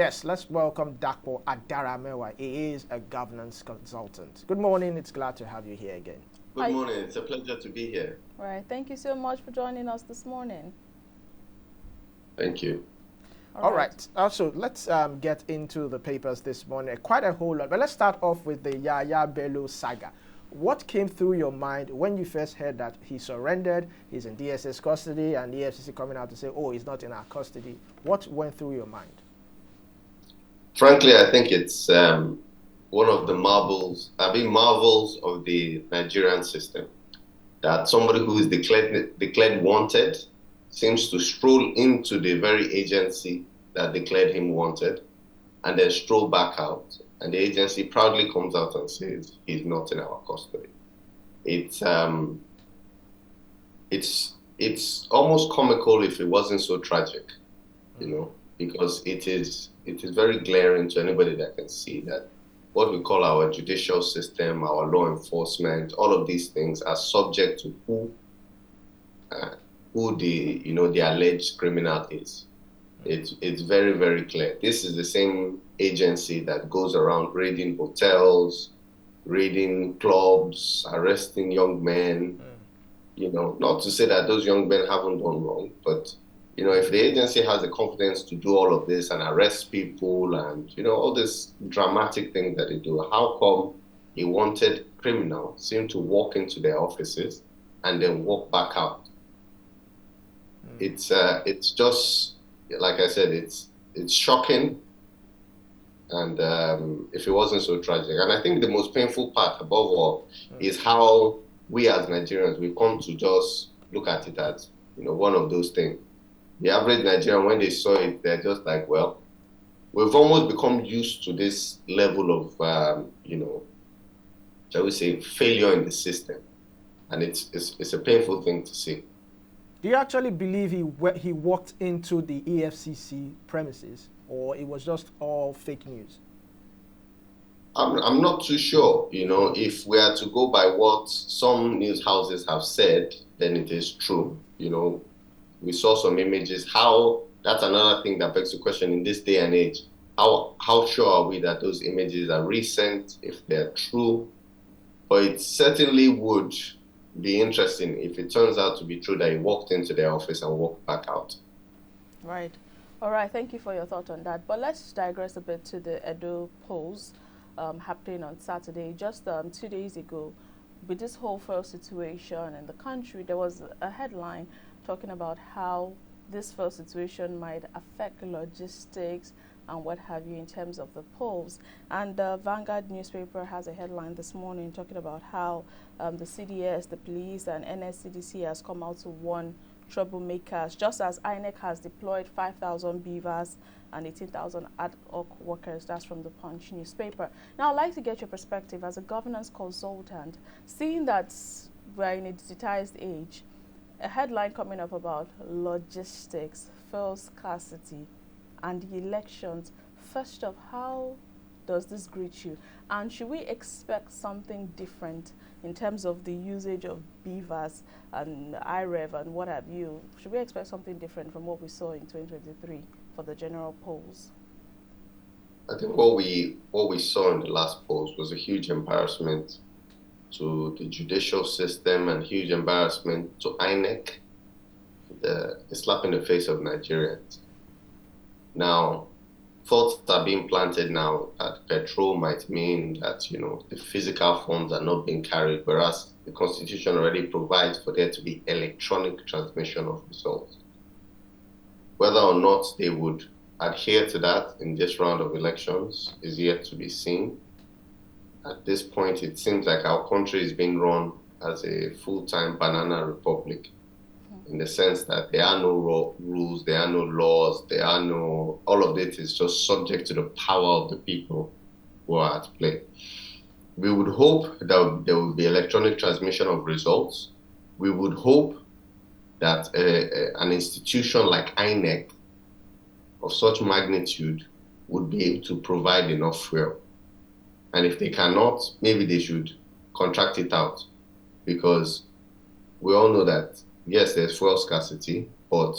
Yes, let's welcome Dapo Adaramewa. He is a governance consultant. Good morning. It's glad to have you here again. Good morning. It's a pleasure to be here. All right. Thank you so much for joining us this morning. Thank you. All right. Also, let's get into the papers this morning. Quite a whole lot. But let's start off with the Yahaya Bello saga. What came through your mind when you first heard that he surrendered, he's in DSS custody, and the EFCC coming out to say, oh, he's not in our custody? What went through your mind? Frankly, I think it's one of the marvels of the Nigerian system, that somebody who is declared wanted seems to stroll into the very agency that declared him wanted and then stroll back out. And the agency proudly comes out and says he's not in our custody. It's almost comical if it wasn't so tragic, because it is very glaring to anybody that can see that what we call our judicial system, our law enforcement, all of these things are subject to who the alleged criminal is. It's very, very clear. This is the same agency that goes around raiding hotels, raiding clubs, arresting young men. Not to say that those young men haven't done wrong, but if the agency has the confidence to do all of this and arrest people and all this dramatic thing that they do, how come a wanted criminal seem to walk into their offices and then walk back out? It's just, like I said, it's shocking, and if it wasn't so tragic. And I think the most painful part above all is how we as Nigerians, we come to just look at it as one of those things. The average Nigerian, when they saw it, they're just like, well, we've almost become used to this level of shall we say, failure in the system, and it's a painful thing to see. Do you actually believe he walked into the EFCC premises, or it was just all fake news? I'm not too sure. If we are to go by what some news houses have said, then it is true. We saw some images. That's another thing that begs the question in this day and age. How sure are we that those images are recent, if they're true? But it certainly would be interesting if it turns out to be true that he walked into their office and walked back out. Right. All right. Thank you for your thought on that. But let's digress a bit to the Edo polls happening on Saturday. Just 2 days ago, with this whole fuel situation in the country, there was a headline talking about how this fuel situation might affect logistics and what have you in terms of the polls. And the Vanguard newspaper has a headline this morning talking about how the CDS, the police, and NSCDC has come out to warn troublemakers, just as INEC has deployed 5,000 beavers and 18,000 ad hoc workers. That's from the Punch newspaper. Now, I'd like to get your perspective as a governance consultant, seeing that we're in a digitized age, a headline coming up about logistics, fuel scarcity, and the elections. First off, how does this greet you? And should we expect something different in terms of the usage of beavers and IREV and what have you? Should we expect something different from what we saw in 2023 for the general polls? I think what we saw in the last polls was a huge embarrassment to the judicial system and huge embarrassment to INEC, the slap in the face of Nigerians. Now, thoughts are being planted now that petrol might mean that, the physical forms are not being carried, whereas the Constitution already provides for there to be electronic transmission of results. Whether or not they would adhere to that in this round of elections is yet to be seen. At this point, it seems like our country is being run as a full-time banana republic, in the sense that there are no rules, there are no laws, all of it is just subject to the power of the people who are at play. We would hope that there will be electronic transmission of results. We would hope that an institution like INEC of such magnitude would be able to provide enough fuel. And if they cannot, maybe they should contract it out, because we all know that yes, there's fuel scarcity, but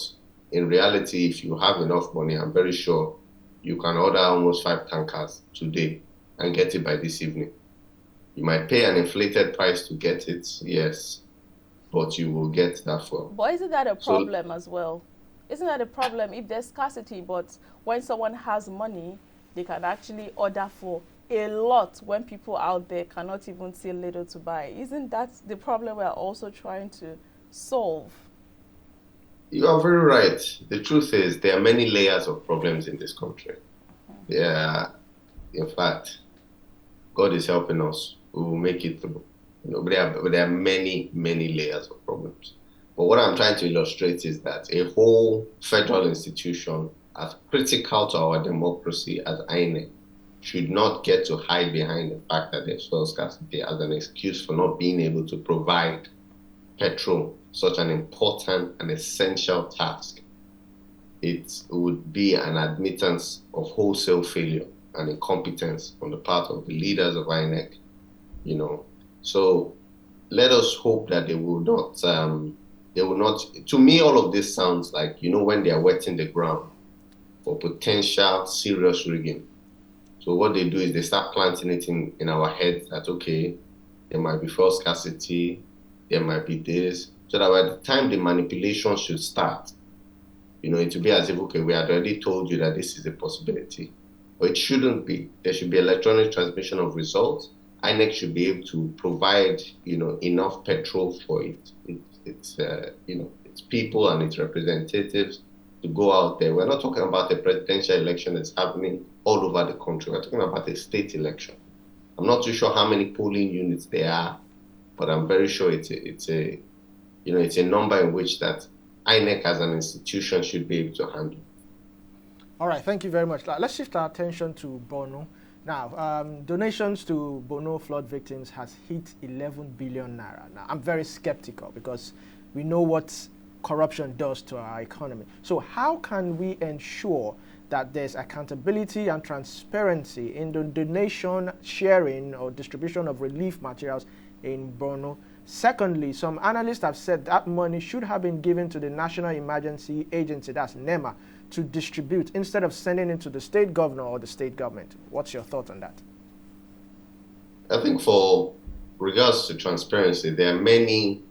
in reality, if you have enough money, I'm very sure you can order almost 5 tankers today and get it by this evening. You might pay an inflated price to get it, yes, but you will get that fuel. But isn't that a problem as well? Isn't that a problem if there's scarcity, but when someone has money, they can actually order for a lot when people out there cannot even see little to buy? Isn't that the problem we're also trying to solve? You are very right. The truth is there are many layers of problems in this country. Yeah, in fact, God is helping us. We will make it through. But there are many, many layers of problems. But what I'm trying to illustrate is that a whole federal institution as critical to our democracy as INEC should not get to hide behind the fact that there's fuel scarcity as an excuse for not being able to provide petrol, such an important and essential task. It would be an admittance of wholesale failure and incompetence on the part of the leaders of INEC, So let us hope that they will not, to me, all of this sounds like, when they are wetting the ground for potential serious rigging. So what they do is they start planting it in our heads that, okay, there might be fuel scarcity, there might be this, so that by the time the manipulation should start, it will be as if, okay, we had already told you that this is a possibility. But it shouldn't be. There should be electronic transmission of results. INEC should be able to provide, enough petrol for its people and its representatives to go out there. We're not talking about a presidential election that's happening all over the country. We're talking about a state election. I'm not too sure how many polling units there are, but I'm very sure it's a number in which that INEC as an institution should be able to handle. All right, thank you very much. Let's shift our attention to Borno. Now, donations to Borno flood victims has hit 11 billion naira. Now, I'm very skeptical because we know what corruption does to our economy. So how can we ensure that there's accountability and transparency in the donation, sharing, or distribution of relief materials in Borno? Secondly, some analysts have said that money should have been given to the National Emergency Agency, that's NEMA, to distribute instead of sending it to the state governor or the state government. What's your thought on that? I think for regards to transparency, there are many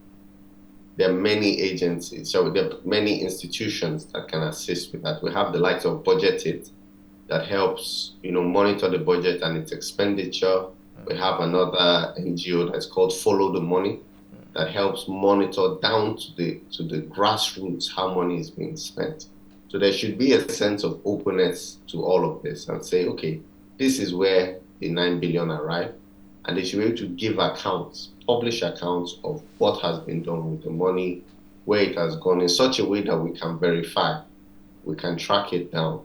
agencies, so there are many institutions that can assist with that. We have the likes of Budget It that helps, monitor the budget and its expenditure. We have another NGO that's called Follow the Money that helps monitor down to the grassroots how money is being spent. So there should be a sense of openness to all of this and say, okay, this is where the 9 billion arrived, and they should be able to give accounts, publish accounts of what has been done with the money, where it has gone in such a way that we can verify, we can track it down.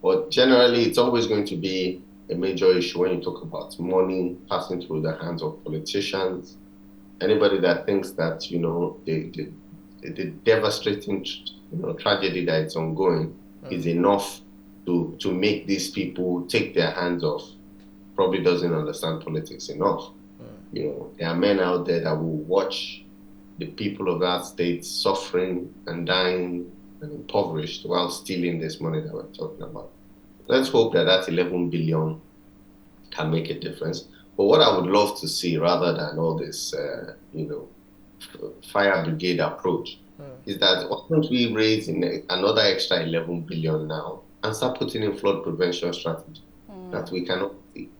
But generally, it's always going to be a major issue when you talk about money passing through the hands of politicians. Anybody that thinks that, the devastating, tragedy that is ongoing is enough to make these people take their hands off probably doesn't understand politics enough. There are men out there that will watch the people of that state suffering and dying and impoverished while stealing this money that we're talking about. Let's hope that 11 billion can make a difference. But what I would love to see, rather than all this, fire brigade approach, is that why don't we raise another extra 11 billion now and start putting in flood prevention strategy that we cannot see?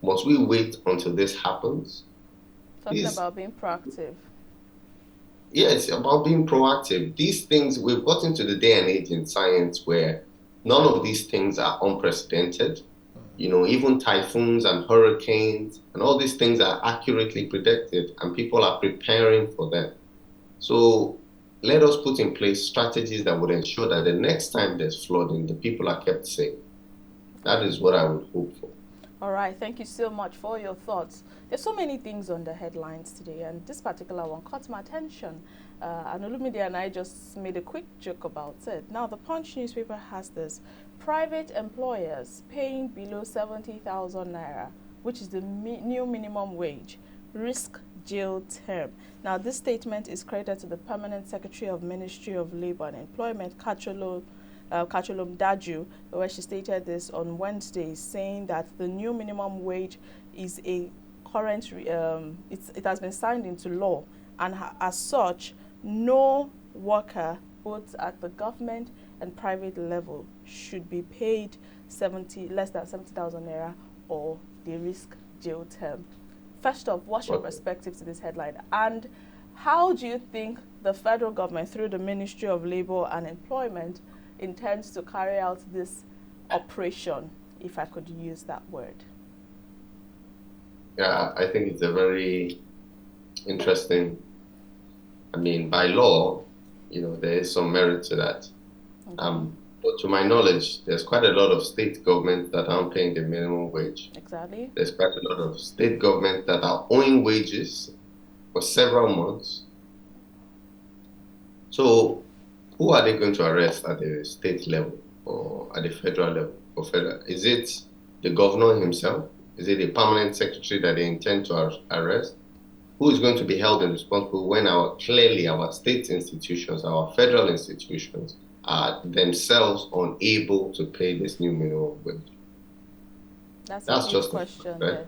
Must we wait until this happens? Talking about being proactive. Yeah, it's about being proactive. These things, we've gotten to the day and age in science where none of these things are unprecedented. Even typhoons and hurricanes and all these things are accurately predicted and people are preparing for them. So let us put in place strategies that would ensure that the next time there's flooding, the people are kept safe. That is what I would hope for. All right, thank you so much for your thoughts. There's so many things on the headlines today, and this particular one caught my attention. And Olumide and I just made a quick joke about it. Now, the Punch newspaper has this: private employers paying below 70,000 naira, which is the new minimum wage, risk jail term. Now, this statement is credited to the Permanent Secretary of Ministry of Labor and Employment, Kacholo Kacholom Daju, where she stated this on Wednesday, saying that the new minimum wage is a current, it has been signed into law, and as such, no worker, both at the government and private level, should be paid less than 70,000 naira, or they risk jail term. First off, what's your perspective to this headline? And how do you think the federal government, through the Ministry of Labour and Employment, intends to carry out this operation, if I could use that word? Yeah, I think it's a very interesting, by law, there is some merit to that. Okay. But to my knowledge, there's quite a lot of state governments that aren't paying the minimum wage. Exactly. There's quite a lot of state governments that are owing wages for several months. So who are they going to arrest at the state level or at the federal level? Is it the governor himself? Is it a permanent secretary that they intend to arrest? Who is going to be held responsible when our state institutions, our federal institutions, are themselves unable to pay this new minimum wage? That's just a question. Right?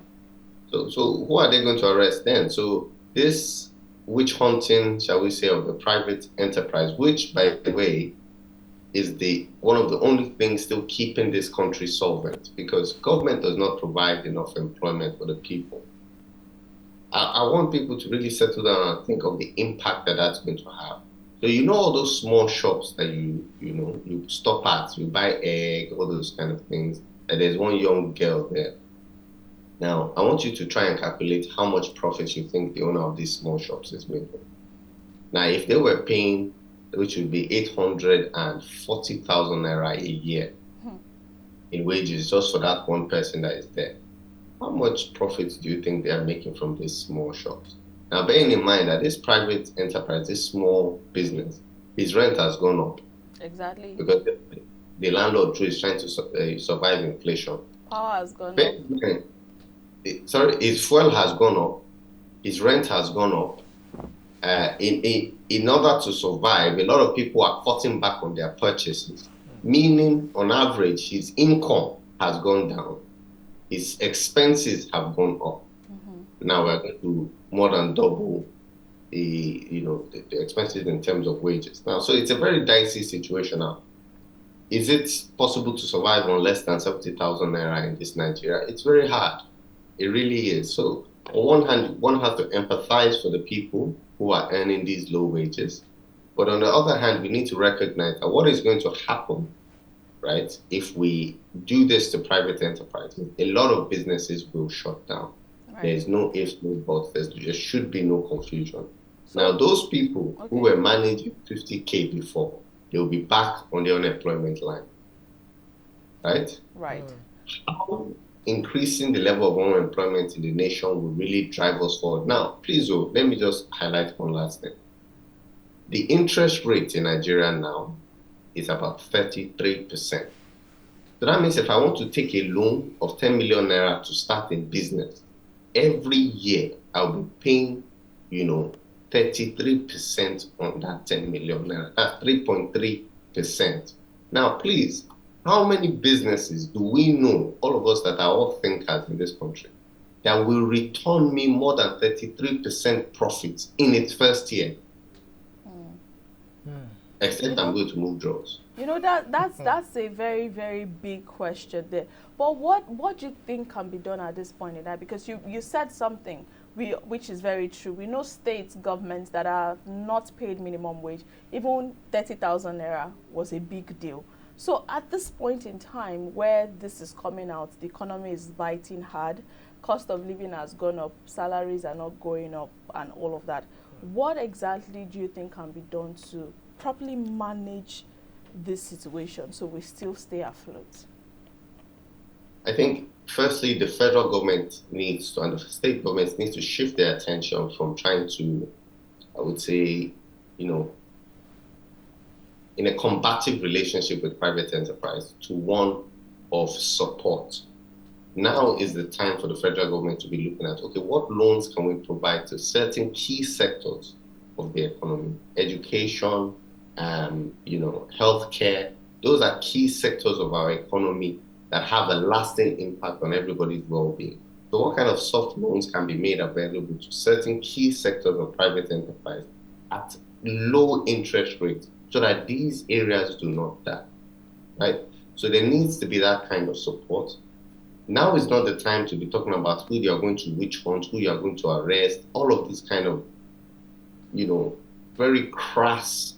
So who are they going to arrest then? So this witch hunting, shall we say, of the private enterprise, which, by the way, is one of the only things still keeping this country solvent, because government does not provide enough employment for the people. I want people to really settle down and think of the impact that that's going to have. So all those small shops that you stop at, you buy egg, all those kind of things, and there's one young girl there. Now, I want you to try and calculate how much profit you think the owner of these small shops is making. Now, if they were paying, which would be 840,000 naira a year in wages just for that one person that is there, how much profit do you think they are making from these small shops? Now, bearing in mind that this private enterprise, this small business, his rent has gone up. Exactly. Because the landlord is trying to survive inflation. Power has gone up. His fuel has gone up. His rent has gone up. In order to survive, a lot of people are cutting back on their purchases, meaning on average, his income has gone down. His expenses have gone up. Now we're going to more than double the expenses in terms of wages. Now, so it's a very dicey situation now. Is it possible to survive on less than 70,000 naira in this Nigeria? It's very hard. It really is. So on one hand, one has to empathize for the people who are earning these low wages. But on the other hand, we need to recognize that what is going to happen, right, if we do this to private enterprises, a lot of businesses will shut down. Right. There's no ifs, no buts. There should be no confusion. So, now, those people who were managing 50K before, they'll be back on the unemployment line. Right? Right. How increasing the level of unemployment in the nation will really drive us forward. Now, please, let me just highlight one last thing. The interest rate in Nigeria now is about 33%. So that means if I want to take a loan of 10 million naira to start a business, every year I'll be paying, 33% on that 10 million naira. That's 3.3%. Now, please, how many businesses do we know, all of us that are all thinkers in this country, that will return me more than 33% profit in its first year? Except I'm going to move drugs. That's a very, very big question there. But what do you think can be done at this point in that? Because you said something which is very true. We know state governments that are not paid minimum wage. Even 30,000 naira was a big deal. So at this point in time where this is coming out, the economy is biting hard, cost of living has gone up, salaries are not going up, and all of that. What exactly do you think can be done to properly manage this situation so we still stay afloat? I think, firstly, the federal government and the state governments need to shift their attention from trying to, I would say, in a combative relationship with private enterprise to one of support. Now is the time for the federal government to be looking at, okay, what loans can we provide to certain key sectors of the economy? Education, healthcare, Those are key sectors of our economy that have a lasting impact on everybody's well-being. So what kind of soft loans can be made available to certain key sectors of private enterprise at low interest rates so that these areas do not die, right? So there needs to be that kind of support. Now is not the time to be talking about who you are going to which funds, who you are going to arrest, all of these kind of, very crass,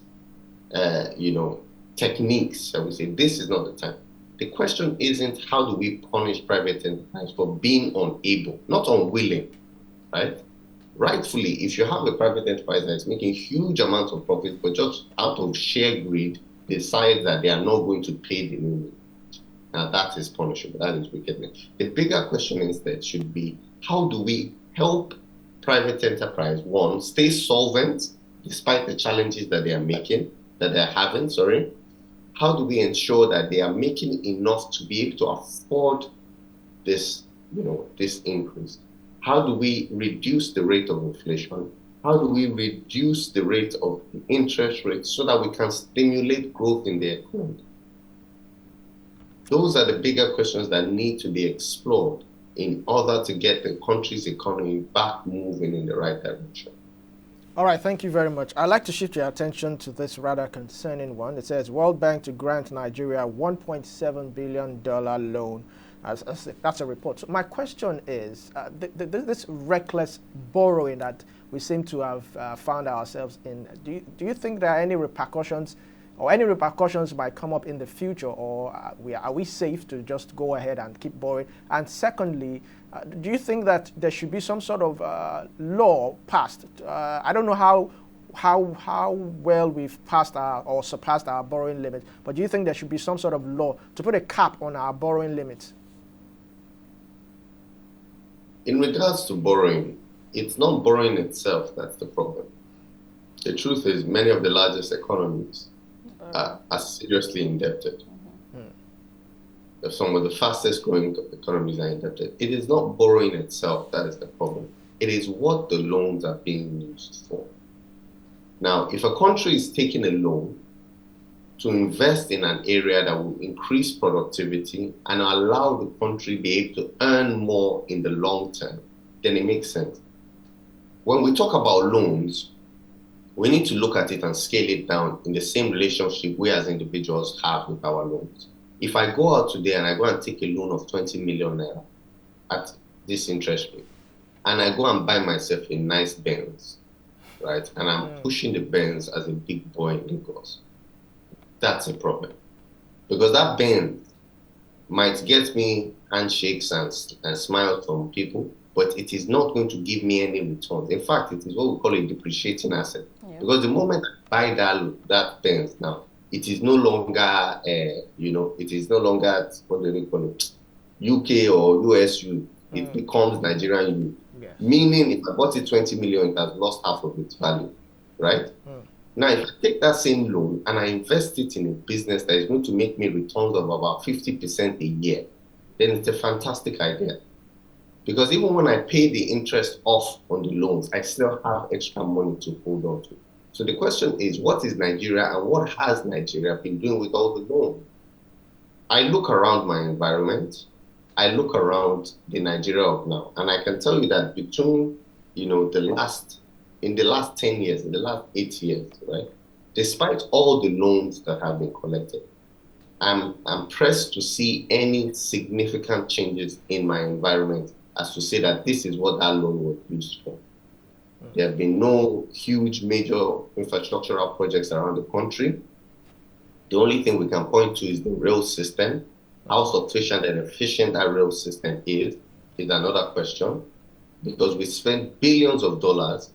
techniques. I would say this is not the time. The question isn't how do we punish private enterprise for being unable, not unwilling, right? Rightfully, if you have a private enterprise that is making huge amounts of profit, but just out of sheer greed, decide that they are not going to pay the minimum. Now that is punishable, that is wickedness. The bigger question instead should be, how do we help private enterprise, one, stay solvent despite the challenges that they are having, How do we ensure that they are making enough to be able to afford this, this increase? How do we reduce the rate of inflation? How do we reduce the rate of interest rates so that we can stimulate growth in the economy? Those are the bigger questions that need to be explored in order to get the country's economy back moving in the right direction. All right, thank you very much. I'd like to shift your attention to this rather concerning one. It says World Bank to grant Nigeria $1.7 billion loan. That's a report. So my question is, this reckless borrowing that we seem to have found ourselves in, do you think there are any repercussions, or any repercussions might come up in the future, or are we safe to just go ahead and keep borrowing? And secondly, do you think that there should be some sort of law passed? I don't know how well we've passed or surpassed our borrowing limit, but do you think there should be some sort of law to put a cap on our borrowing limits? In regards to borrowing, it's not borrowing itself that's the problem. The truth is many of the largest economies are seriously indebted. Some of the fastest growing economies are indebted. It is not borrowing itself that is the problem. It is what the loans are being used for. Now, if a country is taking a loan to invest in an area that will increase productivity and allow the country be able to earn more in the long term, then it makes sense. When we talk about loans, we need to look at it and scale it down in the same relationship we as individuals have with our loans. If I go out today and I go and take a loan of 20 million naira at this interest rate, and I go and buy myself a nice Benz, right? And I'm pushing the Benz as a big boy in Lagos, that's a problem. Because that Benz might get me handshakes and smiles from people, but it is not going to give me any returns. In fact, it is what we call a depreciating asset. Yeah. Because the moment I buy that Benz now, it is no longer, it is no longer, what do they call it, UK or USU. It becomes Nigerian U. Yeah. Meaning, if I bought it 20 million, it has lost half of its value, right? Now, if I take that same loan and I invest it in a business that is going to make me returns of about 50% a year, then it's a fantastic idea. Because even when I pay the interest off on the loans, I still have extra money to hold on to. So the question is, what is Nigeria and what has Nigeria been doing with all the loans? I look around my environment, I look around the Nigeria of now, and I can tell you that between, in the last 10 years, in the last 8 years, right, despite all the loans that have been collected, I'm pressed to see any significant changes in my environment as to say that this is what that loan was used for. There have been no huge major infrastructural projects around the country. The only thing we can point to is the rail system. How sufficient and efficient that rail system is another question, because we spend billions of dollars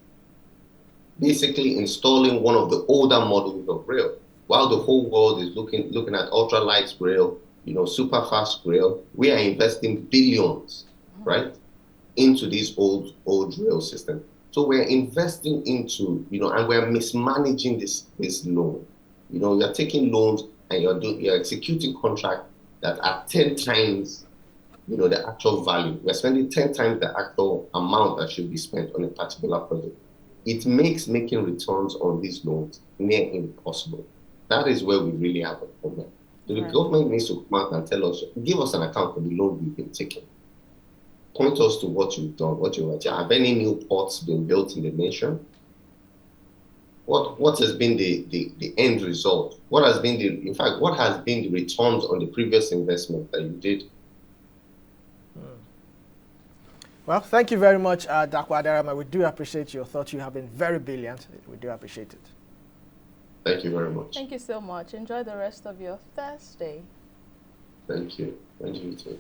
basically installing one of the older models of rail, while the whole world is looking at ultralight rail, super fast rail. We are investing billions, right, into these old rail systems. So we're investing into, and we're mismanaging this loan. You're taking loans and you're executing contracts that are 10 times, the actual value. We're spending 10 times the actual amount that should be spent on a particular project. It makes making returns on these loans near impossible. That is where we really have a problem. So the government needs to come out and tell us, give us an account for the loan we've been taking. Point us to what you've done, what you've achieved. Have any new ports been built in the nation? What has been the end result? What has been in fact, what has been the returns on the previous investment that you did? Well, thank you very much, Dapo Adaramewa. We do appreciate your thoughts. You have been very brilliant. We do appreciate it. Thank you very much. Thank you so much. Enjoy the rest of your Thursday. Thank you. Thank you too.